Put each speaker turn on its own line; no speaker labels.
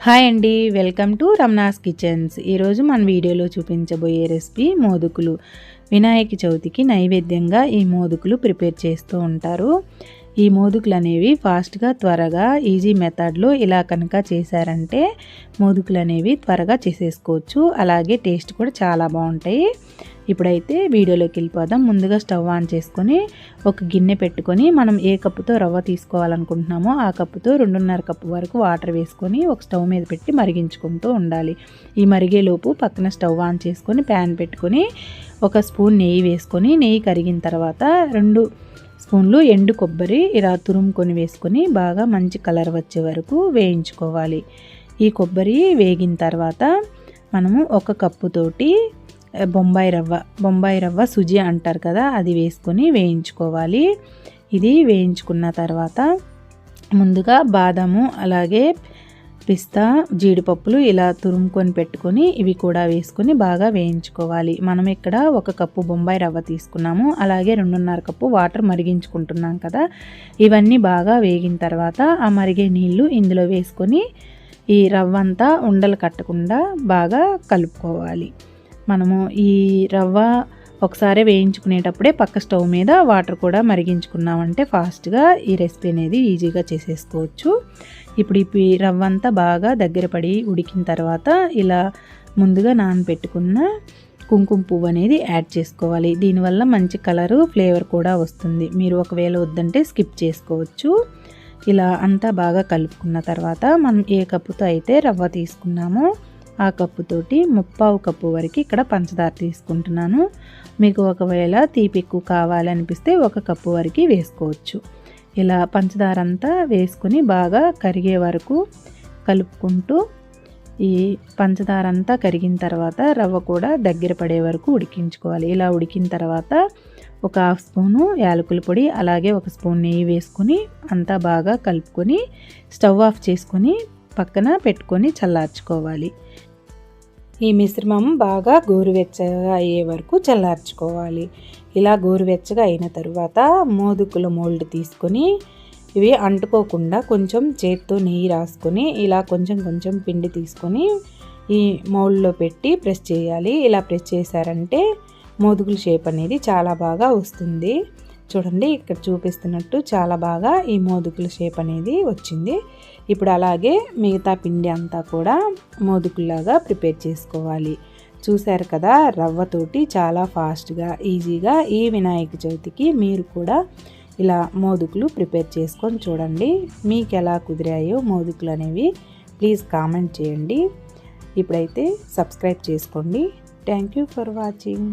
Hi అండి, welcome to Ramana's kitchens. ఈరోజు మన వీడియోలో చూపించబోయే రెసిపీ మోదుకులు. వినాయక చవితికి నైవేద్యంగా ఈ మోదుకులు ప్రిపేర్ చేస్తూ ఉంటారు. ఈ మోదుకులు అనేవి ఫాస్ట్గా త్వరగా ఈజీ మెథడ్లో ఇలా కనుక చేశారంటే మోదుకులు అనేవి త్వరగా చేసేసుకోవచ్చు. అలాగే టేస్ట్ కూడా చాలా బాగుంటాయి. ఇప్పుడైతే వీడియోలోకి వెళ్ళిపోదాం. ముందుగా స్టవ్ ఆన్ చేసుకొని ఒక గిన్నె పెట్టుకొని మనం ఏ కప్పుతో రవ్వ తీసుకోవాలనుకుంటున్నామో ఆ కప్పుతో 2.5 కప్పు వరకు వాటర్ వేసుకొని ఒక స్టవ్ మీద పెట్టి మరిగించుకుంటూ ఉండాలి. ఈ మరిగేలోపు పక్కన స్టవ్ ఆన్ చేసుకొని ప్యాన్ పెట్టుకొని ఒక స్పూన్ నెయ్యి వేసుకొని నెయ్యి కరిగిన తర్వాత 2 స్పూన్లు ఎండు కొబ్బరి ఇలా తురుముకొని వేసుకొని బాగా మంచి కలర్ వచ్చే వరకు వేయించుకోవాలి. ఈ కొబ్బరి వేగిన తర్వాత మనము ఒక కప్పుతోటి బొంబాయి రవ్వ సుజీ అంటారు కదా, అది వేసుకొని వేయించుకోవాలి. ఇది వేయించుకున్న తర్వాత ముందుగా బాదాము అలాగే పిస్తా జీడిపప్పులు ఇలా తురుముకొని పెట్టుకొని ఇవి కూడా వేసుకొని బాగా వేయించుకోవాలి. మనం ఇక్కడ ఒక కప్పు బొంబాయి రవ్వ తీసుకున్నాము, అలాగే 2.5 కప్పు వాటర్ మరిగించుకుంటున్నాం కదా. ఇవన్నీ బాగా వేగిన తర్వాత ఆ మరిగే నీళ్ళు ఇందులో వేసుకొని ఈ రవ్వ అంతా ఉండలు కట్టకుండా బాగా కలుపుకోవాలి. మనము ఈ రవ్వ ఒకసారి వేయించుకునేటప్పుడే పక్క స్టవ్ మీద వాటర్ కూడా మరిగించుకున్నామంటే ఫాస్ట్గా ఈ రెసిపీ అనేది ఈజీగా చేసేసుకోవచ్చు. ఇప్పుడు ఈ రవ్వ అంతా బాగా దగ్గర పడి ఉడికిన తర్వాత ఇలా ముందుగా నానబెట్టుకున్న కుంకుమ పువ్వు అనేది యాడ్ చేసుకోవాలి. దీనివల్ల మంచి కలరు ఫ్లేవర్ కూడా వస్తుంది. మీరు ఒకవేళ వద్దంటే స్కిప్ చేసుకోవచ్చు. ఇలా అంతా బాగా కలుపుకున్న తర్వాత మనం ఏ కప్పుతో అయితే రవ్వ తీసుకున్నామో ఆ కప్పుతోటి 3/4 కప్పు వరకు ఇక్కడ పంచదార తీసుకుంటున్నాను. మీకు ఒకవేళ తీపి ఎక్కువ కావాలనిపిస్తే 1 కప్పు వరకు వేసుకోవచ్చు. ఇలా పంచదార అంతా వేసుకొని బాగా కరిగే వరకు కలుపుకుంటూ ఈ పంచదార అంతా కరిగిన తర్వాత రవ్వ కూడా దగ్గర పడే వరకు ఉడికించుకోవాలి. ఇలా ఉడికిన తర్వాత ఒక 1/2 స్పూను యాలకుల పొడి అలాగే 1 స్పూన్ నెయ్యి వేసుకొని అంతా బాగా కలుపుకొని స్టవ్ ఆఫ్ చేసుకొని పక్కన పెట్టుకొని చల్లార్చుకోవాలి. ఈ మిశ్రమం బాగా గోరువెచ్చగా అయ్యే వరకు చల్లార్చుకోవాలి. ఇలా గోరువెచ్చగా అయిన తర్వాత మోదుకుల మోల్డ్ తీసుకొని ఇవి అంటుకోకుండా కొంచెం చేత్తో నెయ్యి రాసుకొని ఇలా కొంచెం పిండి తీసుకొని ఈ మౌల్డ్లో పెట్టి ప్రెస్ చేయాలి. ఇలా ప్రెస్ చేశారంటే మోదుగుల షేప్ అనేది చాలా బాగా వస్తుంది. చూడండి, ఇక్కడ చూపిస్తున్నట్టు చాలా బాగా ఈ మోదుకుల షేప్ అనేది వచ్చింది. ఇప్పుడు అలాగే మిగతా పిండి అంతా కూడా మోదుకుల్లాగా ప్రిపేర్ చేసుకోవాలి. చూశారు కదా, రవ్వతోటి చాలా ఫాస్ట్గా ఈజీగా ఈ వినాయక చవితికి మీరు కూడా ఇలా మోదుకులు ప్రిపేర్ చేసుకొని చూడండి. మీకు ఎలా కుదిరాయో మోదుకులు అనేవి ప్లీజ్ కామెంట్ చేయండి. ఇప్పుడైతే సబ్స్క్రైబ్ చేసుకోండి. Thank you for watching.